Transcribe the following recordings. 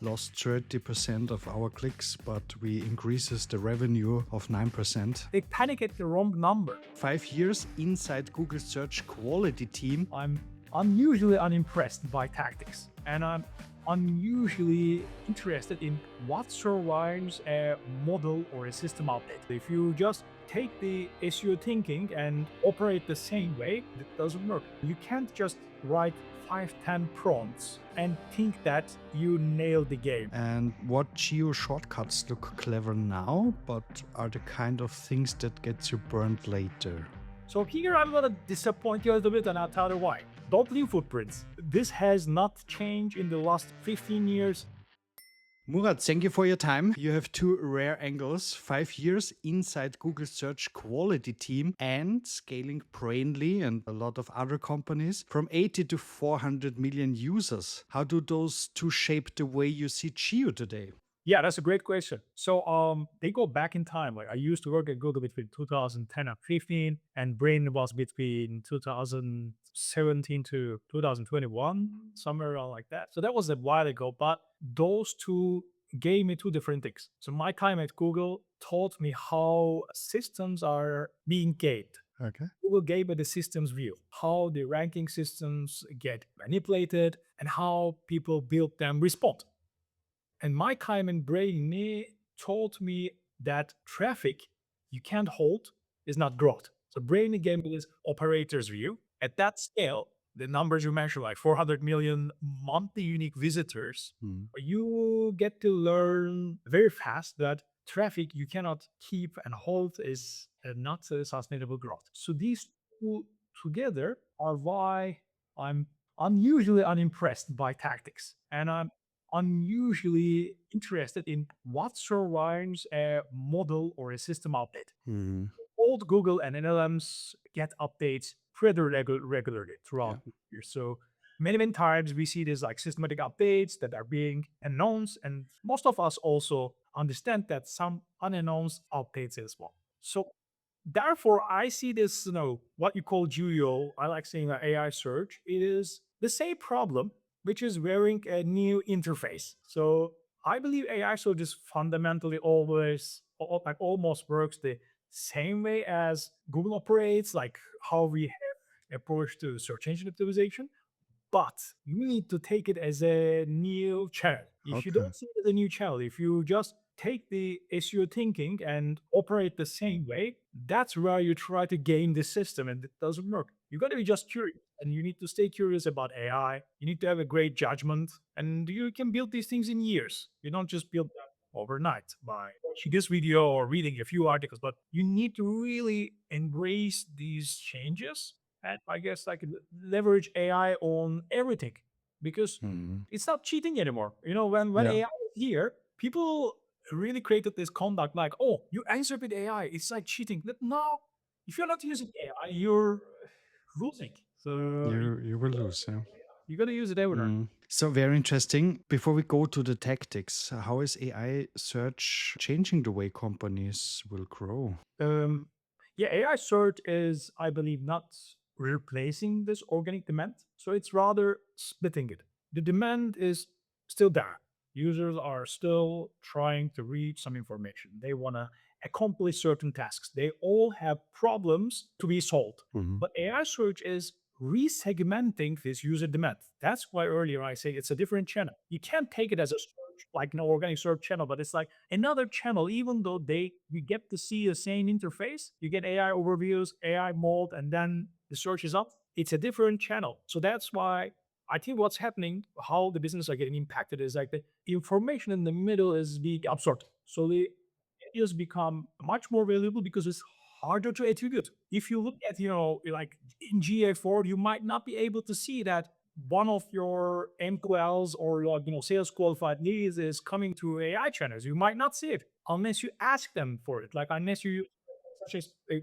lost 30% of our clicks, but we increases the revenue of 9%. They panic at the wrong number. 5 years inside Google search quality team. I'm unusually unimpressed by tactics, and I'm unusually interested in what survives a model or a system update. If you just take the SEO thinking and operate the same way, it doesn't work. You can't just write 5-10 prompts and think that you nailed the game. And what geo shortcuts look clever now, but are the kind of things that gets you burned later? So here I'm gonna disappoint you a little bit, and I'll tell you why. Don't leave footprints. This has not changed in the last 15 years. Murat, thank you for your time. You have two rare angles: 5 years inside Google search quality team and scaling Brainly and a lot of other companies from 80 to 400 million users. How do those two shape the way you see geo today? Yeah, that's a great question. So they go back in time. Like I used to work at Google between 2010 and 15, and Brain was between 2017 to 2021, somewhere around like that. So that was a while ago, but those two gave me two different things. So my time at Google taught me how systems are being gamed. Okay. Google gave me the systems view, how the ranking systems get manipulated and how people build them respond. And my time in Brainy told me that traffic you can't hold is not growth. So Brainy gave me this operator's view. At that scale, the numbers you mentioned, like 400 million monthly unique visitors, you get to learn very fast that traffic you cannot keep and hold is not a sustainable growth. So these two together are why I'm unusually unimpressed by tactics. And I'm unusually interested in what survives a model or a system update. Old Google and LLMs get updates pretty regularly throughout the year. So many times we see these like systematic updates that are being announced, and most of us also understand that some unannounced updates as well. So therefore, I see this, what you call GEO, I like saying AI search, it is the same problem, which is wearing a new interface. So I believe AI search is fundamentally almost works the same way as Google operates, like how we have approach to search engine optimization. But you need to take it as a new channel. If you don't see it as a new channel, if you just take the SEO thinking and operate the same way, that's where you try to game the system, and it doesn't work. You got to be just curious, and you need to stay curious about AI. You need to have a great judgment, and you can build these things in years. You don't just build them overnight by watching this video or reading a few articles, but you need to really embrace these changes and I guess like leverage AI on everything, because it's not cheating anymore. When AI is here, people really created this conduct like, oh, you answer with AI, it's like cheating. But no, if you're not using AI, you're losing. So You will lose, yeah. you got to use it everywhere. So very interesting. Before we go to the tactics, how is AI search changing the way companies will grow? Yeah, AI search is, I believe, not replacing this organic demand. So it's rather splitting it. The demand is still there. Users are still trying to reach some information. They want to accomplish certain tasks. They all have problems to be solved. But AI search is resegmenting this user demand. That's why earlier I say it's a different channel. You can't take it as a search, like an organic search channel, but it's like another channel, even though you get to see the same interface, you get AI overviews, AI mold, and then the search is up. It's a different channel. So that's why I think what's happening, how the business are getting impacted is like the information in the middle is being absorbed. So the areas become much more valuable because it's harder to attribute. If you look at, like in GA4, you might not be able to see that one of your MQLs or sales qualified leads is coming to AI channels. You might not see it unless you ask them for it. Like unless you use such a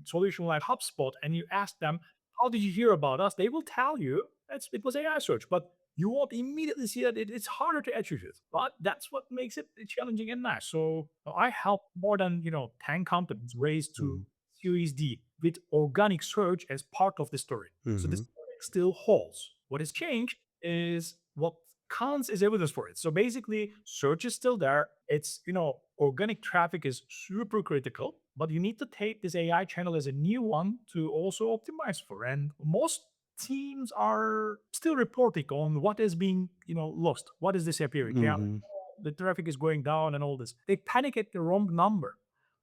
solution like HubSpot and you ask them, how did you hear about us? They will tell you it was AI search, but you won't immediately see that it's harder to attribute. But that's what makes it challenging and nice. So I help more than 10 companies raise to Series D with organic search as part of the story. So this still holds. What has changed is what cons is evidence for it. So basically, search is still there. It's, organic traffic is super critical, but you need to take this AI channel as a new one to also optimize for. And most teams are still reporting on what is being, lost. What is disappearing? Hmm. The traffic is going down and all this. They panic at the wrong number.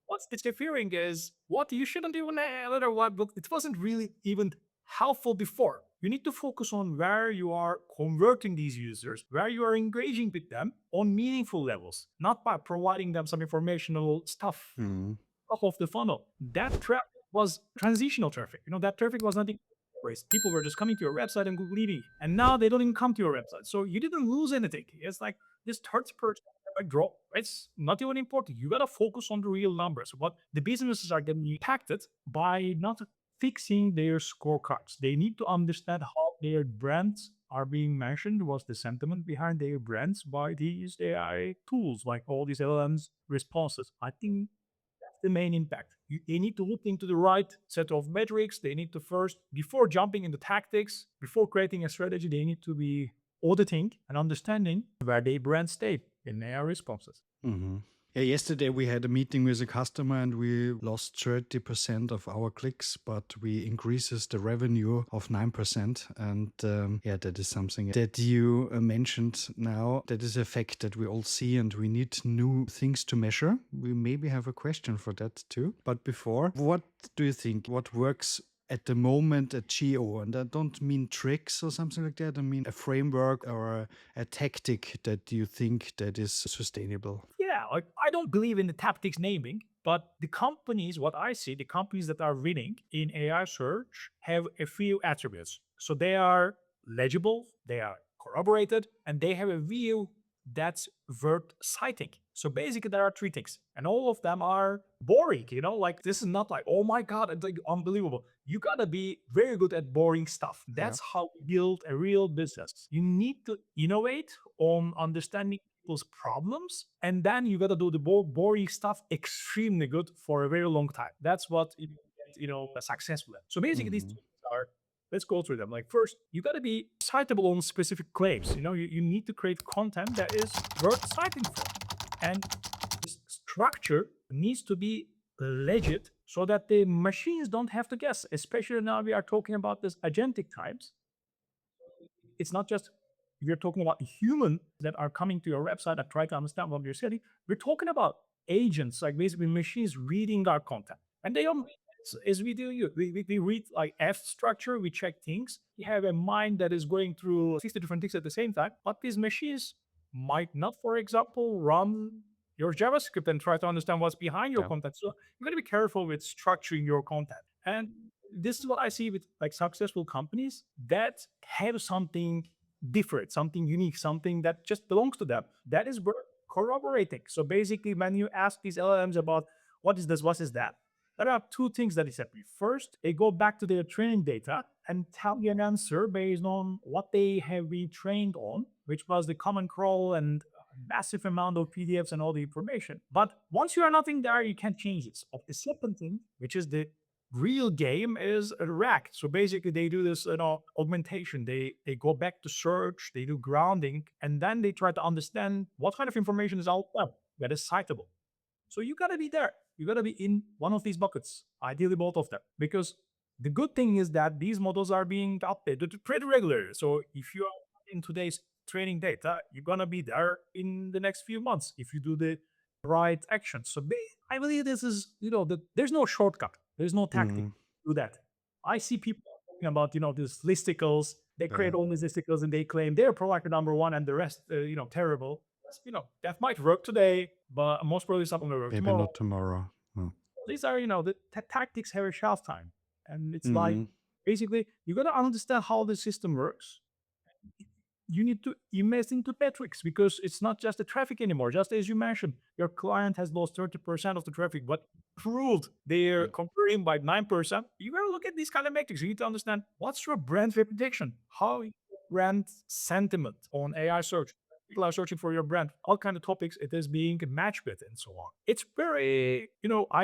What's disappearing is what you shouldn't even let what book. It wasn't really even helpful before. You need to focus on where you are converting these users, where you are engaging with them on meaningful levels, not by providing them some informational stuff Hmm. top of the funnel. That traffic was transitional traffic. That traffic was nothing. People were just coming to your website and leaving, and now they don't even come to your website. So you didn't lose anything. It's like this 30% drop. It's not even important. You gotta focus on the real numbers. What the businesses are getting impacted by not fixing their scorecards. They need to understand how their brands are being mentioned. What's the sentiment behind their brands by these AI tools, like all these LLMs responses? I think the main impact. They need to look into the right set of metrics. They need to first, before jumping into tactics, before creating a strategy, they need to be auditing and understanding where their brand stay in their responses. Hmm. Yeah, yesterday we had a meeting with a customer and we lost 30% of our clicks, but we increases the revenue of 9%. And yeah, that is something that you mentioned now. That is a fact that we all see and we need new things to measure. We maybe have a question for that too. But before, what do you think? What works at the moment at Geo? And I don't mean tricks or something like that. I mean a framework or a tactic that you think that is sustainable. Yeah, like I don't believe in the tactics naming, but the companies, what I see, the companies that are winning in AI search have a few attributes. So they are legible, they are corroborated, and they have a view that's worth citing. So basically, there are three things, and all of them are boring. Like this is not like, oh my god, it's like unbelievable. You gotta be very good at boring stuff. Yeah. That's how you build a real business. You need to innovate on understanding people's problems, and then you gotta do the boring stuff extremely good for a very long time. That's what successful at. So basically, these Hmm. two things are. Let's go through them. Like first, you got to be citable on specific claims. You need to create content that is worth citing for, and this structure needs to be legit so that the machines don't have to guess. Especially now we are talking about this agentic times. It's not just we're talking about humans that are coming to your website and try to understand what you're saying. We're talking about agents, like basically machines reading our content. And they don't read as we do you. We read like F structure, we check things. You have a mind that is going through 60 different things at the same time, but these machines might not, for example, run your JavaScript and try to understand what's behind your Yeah. content. So you gotta be careful with structuring your content. And this is what I see with like successful companies that have something different, something unique, something that just belongs to them. That is worth corroborating. So basically, when you ask these LLMs about what is this, what is that, there are two things that is happening. First, they go back to their training data and tell you an answer based on what they have been trained on, which was the common crawl and massive amount of PDFs and all the information. But once you are nothing there, you can't change this. Of the second thing, which is the real game, is a rack. So basically, they do this, augmentation. They go back to search, they do grounding, and then they try to understand what kind of information is out there that is citable. So you gotta be there. You gotta be in one of these buckets, ideally both of them, because the good thing is that these models are being updated pretty regularly. So if you are in today's training data, you're gonna be there in the next few months if you do the right action. So I believe this is, there's no shortcut. There's no tactic Hmm. to do that. I see people talking about, these listicles. They create Yeah. all these listicles and they claim they're proactive number one and the rest, terrible. That might work today, but most probably something will work Maybe tomorrow. not tomorrow. Oh. These are, the tactics have a shelf time. And it's like, Hmm. basically, you got to understand how the system works. You need to invest into metrics because it's not just the traffic anymore. Just as you mentioned, your client has lost 30% of the traffic, but proved they're Yeah. comparing by 9%. You gotta look at these kind of metrics. You need to understand what's your brand reputation, how your brand sentiment on AI search. People are searching for your brand, all kind of topics it is being matched with, and so on. It's very,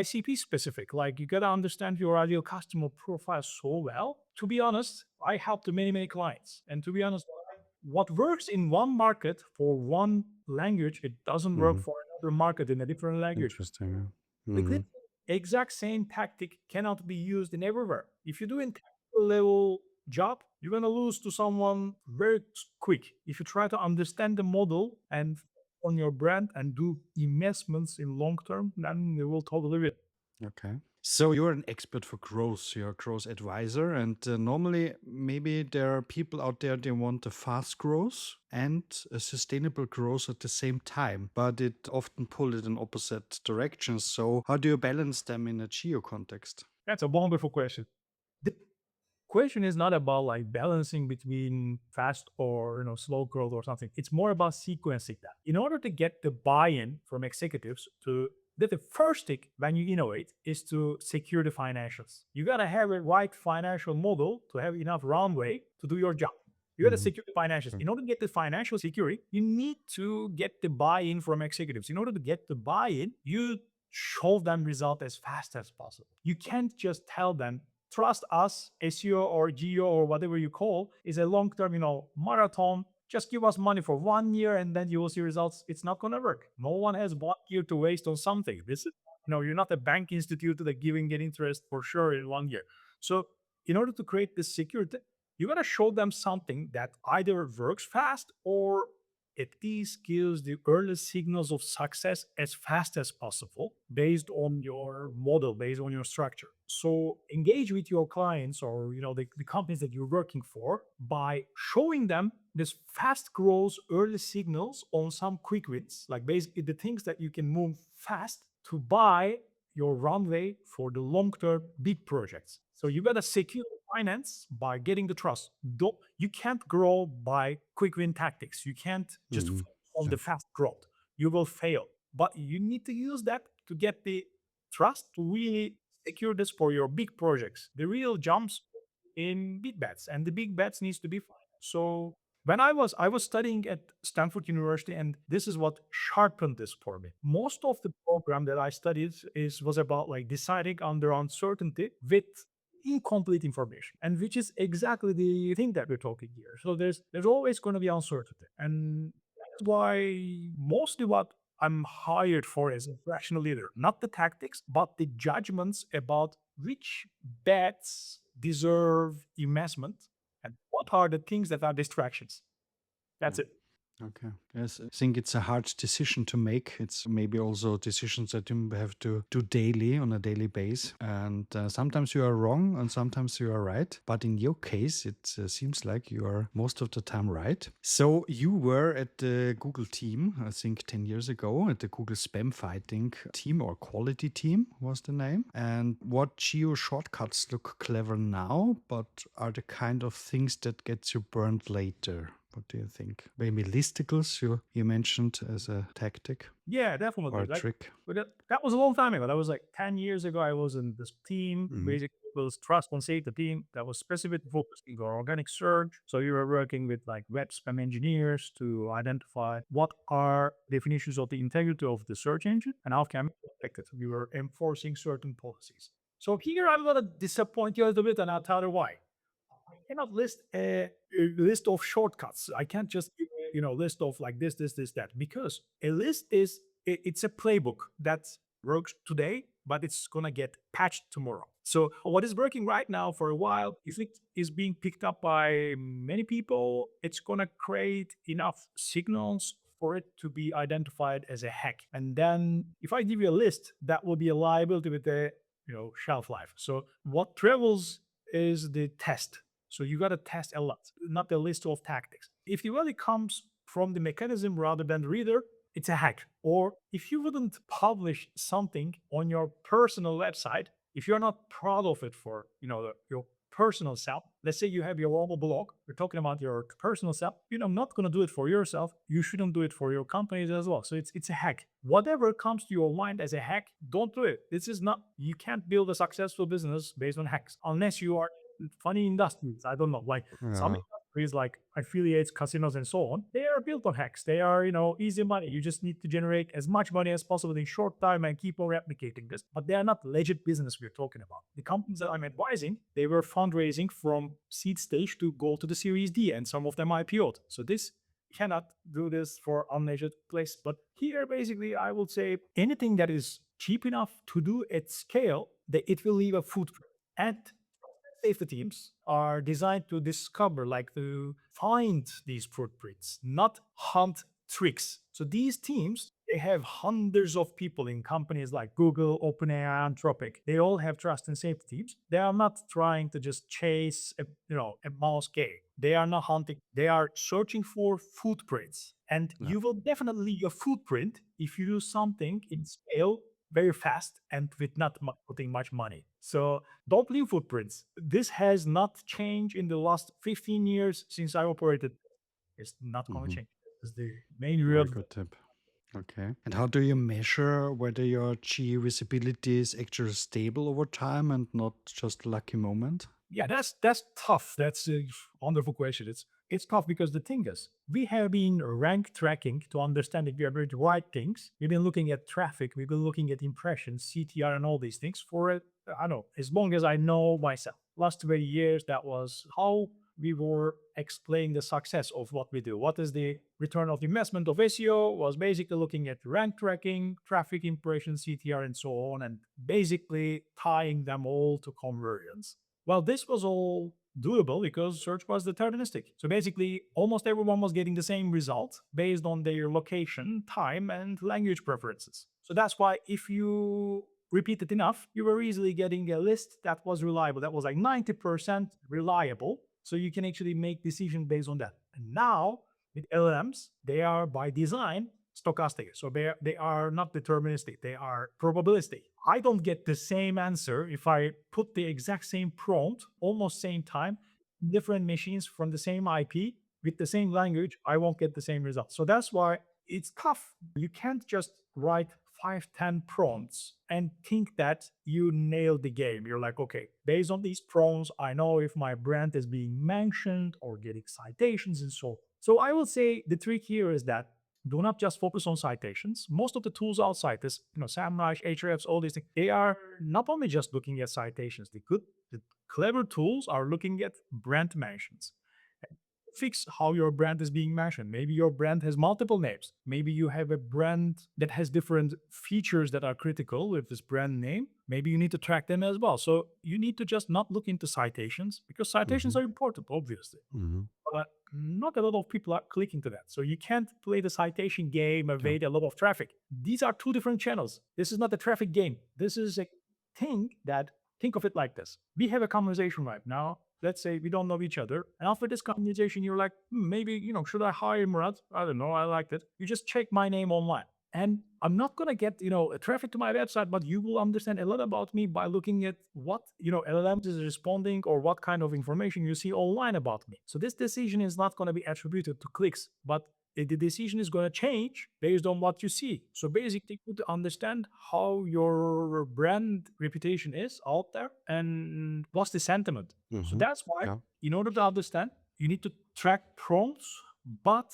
ICP specific. Like you gotta understand your ideal customer profile so well. To be honest, I helped many, many clients. And to be honest, what works in one market for one language, it doesn't work Hmm. for another market in a different language. Interesting. Yeah. Like Hmm. this exact same tactic cannot be used in everywhere. If you do a technical level job, you're gonna lose to someone very quick. If you try to understand the model and on your brand and do investments in long term, then you will totally win. Okay. So you're an expert for growth. You're a growth advisor, and normally maybe there are people out there they want a fast growth and a sustainable growth at the same time, but it often pull it in opposite directions. So how do you balance them in a geo context? That's a wonderful question. The question is not about like balancing between fast or slow growth or something. It's more about sequencing that. In order to get the buy-in from executives to that, the first thing when you innovate is to secure the financials. You gotta have a right financial model to have enough runway to do your job. You gotta Hmm. secure the financials. In order to get the financial security, you need to get the buy-in from executives. In order to get the buy-in, you show them result as fast as possible. You can't just tell them trust us, SEO or GEO or whatever you call, is a long-term, marathon. Just give us money for 1 year and then you will see results. It's not going to work. No one has 1 year to waste on something. This is, you're not a bank institute that giving an interest for sure in 1 year. So in order to create this security, you got to show them something that either works fast or at least gives the early signals of success as fast as possible based on your model, based on your structure. So engage with your clients or the companies that you're working for by showing them this fast growth early signals on some quick wins, like basically the things that you can move fast to buy your runway for the long-term big projects. So you gotta secure finance by getting the trust. You can't grow by quick win tactics. You can't just Hmm. focus on the fast growth. You will fail. But you need to use that to get the trust to really secure this for your big projects. The real jumps in big bets, and the big bets needs to be financed. So when I was studying at Stanford University, and this is what sharpened this for me. Most of the program that I studied was about like deciding under uncertainty with incomplete information, and which is exactly the thing that we're talking here. So there's always going to be uncertainty, and that's why mostly what I'm hired for as a fractional leader, not the tactics, but the judgments about which bets deserve investment and what are the things that are distractions. That's it. Okay. Yes, I think it's a hard decision to make. It's maybe also decisions that you have to do daily on a daily basis. And sometimes you are wrong and sometimes you are right. But in your case, it seems like you are most of the time right. So you were at the Google team, I think 10 years ago, at the Google spam fighting team or quality team was the name. And what geo shortcuts look clever now, but are the kind of things that gets you burned later? What do you think? Maybe listicles you mentioned as a tactic Yeah, or definitely. a Like, trick. but that was a long time ago. That was like 10 years ago. I was in this team, Hmm. basically it was trust and safety team that was specifically focusing on organic search. So you were working with like web spam engineers to identify what are definitions of the integrity of the search engine and how can we protect it. We were enforcing certain policies. So here I'm gonna disappoint you a little bit and I'll tell you why. I cannot list a list of shortcuts. I can't just give list of like this, that, because a list is it's a playbook that works today, but it's gonna get patched tomorrow. So what is working right now for a while, if it is being picked up by many people, it's gonna create enough signals for it to be identified as a hack. And then if I give you a list, that will be a liability with a shelf life. So what travels is the test. So you got to test a lot, not a list of tactics. If it really comes from the mechanism rather than the reader, it's a hack. Or if you wouldn't publish something on your personal website, if you're not proud of it for your personal self, let's say you have your own blog, you're talking about your personal self, you're not going to do it for yourself. You shouldn't do it for your companies as well. So it's a hack. Whatever comes to your mind as a hack, don't do it. This is not, you can't build a successful business based on hacks unless you are funny industries. I don't know. Like some Yeah. industries like affiliates, casinos, and so on, they are built on hacks. They are, easy money. You just need to generate as much money as possible in short time and keep on replicating this. But they are not legit business we're talking about. The companies that I'm advising, they were fundraising from seed stage to go to the Series D, and some of them IPO'd. So this cannot do this for unmeasured place. But here, basically, I would say anything that is cheap enough to do at scale, that it will leave a footprint. And safety teams are designed to discover, like to find these footprints, not hunt tricks. So these teams, they have hundreds of people in companies like Google, OpenAI, Anthropic. They all have trust and safety teams. They are not trying to just chase a mouse game. They are not hunting. They are searching for footprints. And Yeah. you will definitely leave a footprint if you do something in scale very fast and with not putting much money. So don't leave footprints. This has not changed in the last 15 years since I operated. It's not going to change. This is the main real. Very good tip. Okay. And how do you measure whether your geo visibility is actually stable over time and not just a lucky moment? Yeah, that's tough. That's a wonderful question. It's tough because the thing is, we have been rank tracking to understand if we are doing the right things. We've been looking at traffic, we've been looking at impressions, CTR, and all these things for I don't know, as long as I know myself. Last 20 years, that was how we were explaining the success of what we do. What is the return of investment of SEO? Was basically looking at rank tracking, traffic impressions, CTR, and so on, and basically tying them all to conversions. Well, this was all doable because search was deterministic. So basically, almost everyone was getting the same result based on their location, time, and language preferences. So that's why if you repeat it enough, you were easily getting a list that was reliable, that was like 90% reliable. So you can actually make decision based on that. And now with LLMs, they are by design stochastic. So they are not deterministic, they are probabilistic. I don't get the same answer if I put the exact same prompt, almost same time, different machines from the same IP with the same language, I won't get the same result. So that's why it's tough. You can't just write 5, 10 prompts and think that you nailed the game. You're like, okay, based on these prompts, I know if my brand is being mentioned or getting citations and so on. So I will say the trick here is that do not just focus on citations. Most of the tools outside this, SEMrush, Ahrefs, all these things, they are not only just looking at citations. The clever tools are looking at brand mentions. Fix how your brand is being mentioned. Maybe your brand has multiple names. Maybe you have a brand that has different features that are critical with this brand name. Maybe you need to track them as well. So you need to just not look into citations because citations are important, obviously. But not a lot of people are clicking to that. So you can't play the citation game, evade a lot of traffic. These are two different channels. This is not a traffic game. This is a thing that, think of it like this. We have a conversation right now. Let's say we don't know each other. And after this conversation, you're like, maybe, should I hire Murat? I don't know. I liked it. You just check my name online. And I'm not going to get, traffic to my website, but you will understand a lot about me by looking at what, LLMs is responding or what kind of information you see online about me. So this decision is not going to be attributed to clicks, but the decision is going to change based on what you see. So basically, to understand how your brand reputation is out there and what's the sentiment. So that's why, in order to understand, you need to track prompts, but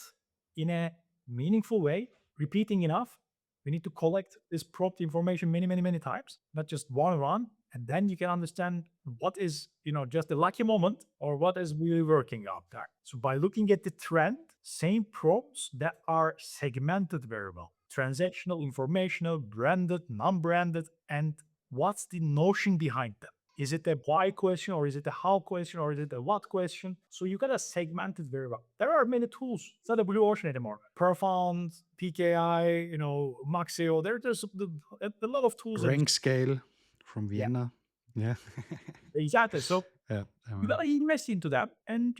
in a meaningful way, repeating enough. We need to collect this prompt information many, many, many times, not just one, and then you can understand what is, just a lucky moment or what is really working out there. So by looking at the trend, same prompts that are segmented very well, transactional, informational, branded, non-branded, and what's the notion behind them? Is it a why question or is it a how question or is it a what question? So you gotta segment it very well. There are many tools. It's not a blue ocean anymore. Profound, PKI, Maxio. There's a lot of tools. RankScale from Vienna. Yeah. Exactly. So Yeah. you gotta invest into that and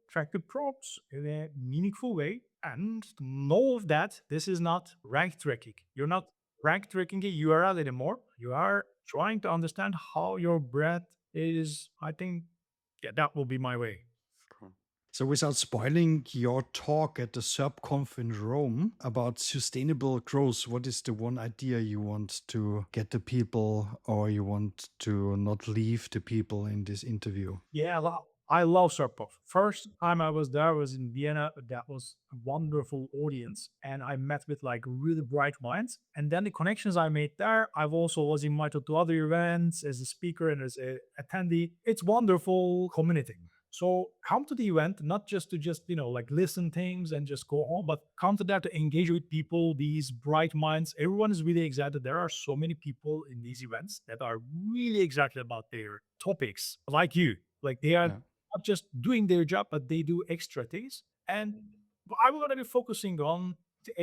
track the prompts in a meaningful way and know that this is not rank tracking. You're not rank tracking a URL anymore. You are trying to understand how your brand is. I think that will be my way. So, without spoiling your talk at the SERP Conf in Rome about sustainable growth, what is the one idea you want to get the people or you want to not leave the people in this interview? Yeah, I love SERP. First time I was there was in Vienna. That was a wonderful audience, and I met with like really bright minds. And then the connections I made there, I've also was invited to other events as a speaker and as a attendee. It's wonderful community. So come to the event, not just to like listen things and just go home, but come to that to engage with people, these bright minds. Everyone is really excited. There are so many people in these events that are really excited about their topics, like you. Like they are Yeah. not just doing their job, but they do extra things. And I'm going to be focusing on,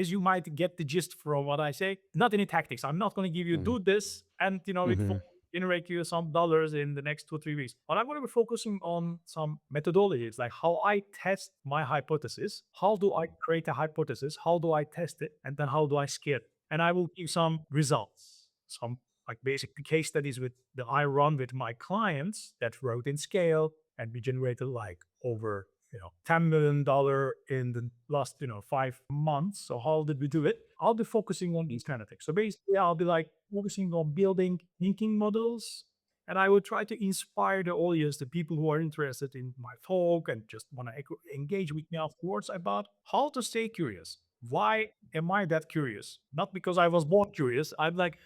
as you might get the gist from what I say, not any tactics. I'm not going to give you do this and it Mhm. will generate you some dollars in the next 2 or 3 weeks. But I'm going to be focusing on some methodologies, like how I test my hypothesis, how do I create a hypothesis, how do I test it, and then how do I scale it. And I will give some results, some like basic case studies with that I run with my clients that wrote in scale, and we generated like over $10 million in the last 5 months. So how did we do it? I'll be focusing on these kind of things. So basically, I'll be like focusing on building thinking models, and I will try to inspire the audience, the people who are interested in my talk and just want to engage with me afterwards, about how to stay curious. Why am I that curious? Not because I was born curious. I'm like,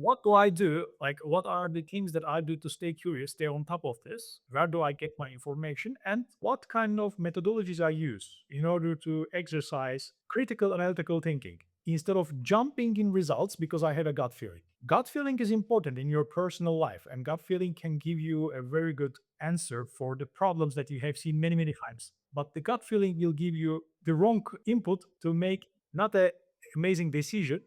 what do I do? Like, what are the things that I do to stay curious, stay on top of this? Where do I get my information? And what kind of methodologies I use in order to exercise critical analytical thinking instead of jumping in results because I have a gut feeling. Gut feeling is important in your personal life, and gut feeling can give you a very good answer for the problems that you have seen many, many times. But the gut feeling will give you the wrong input to make not a amazing decision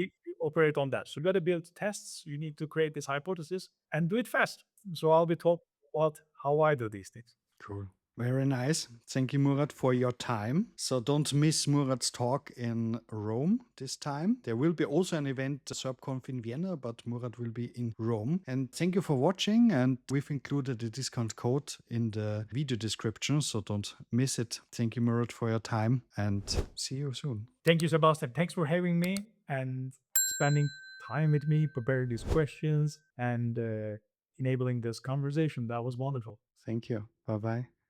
if you operate on that. So you got to build tests. You need to create this hypothesis and do it fast. So I'll be talking about how I do these things. Cool. Very nice. Thank you, Murat, for your time. So don't miss Murat's talk in Rome this time. There will be also an event, SERPConf in Vienna, but Murat will be in Rome. And thank you for watching. And we've included the discount code in the video description, so don't miss it. Thank you, Murat, for your time, and see you soon. Thank you, Sebastian. Thanks for having me and spending time with me, preparing these questions and enabling this conversation. That was wonderful. Thank you. Bye bye.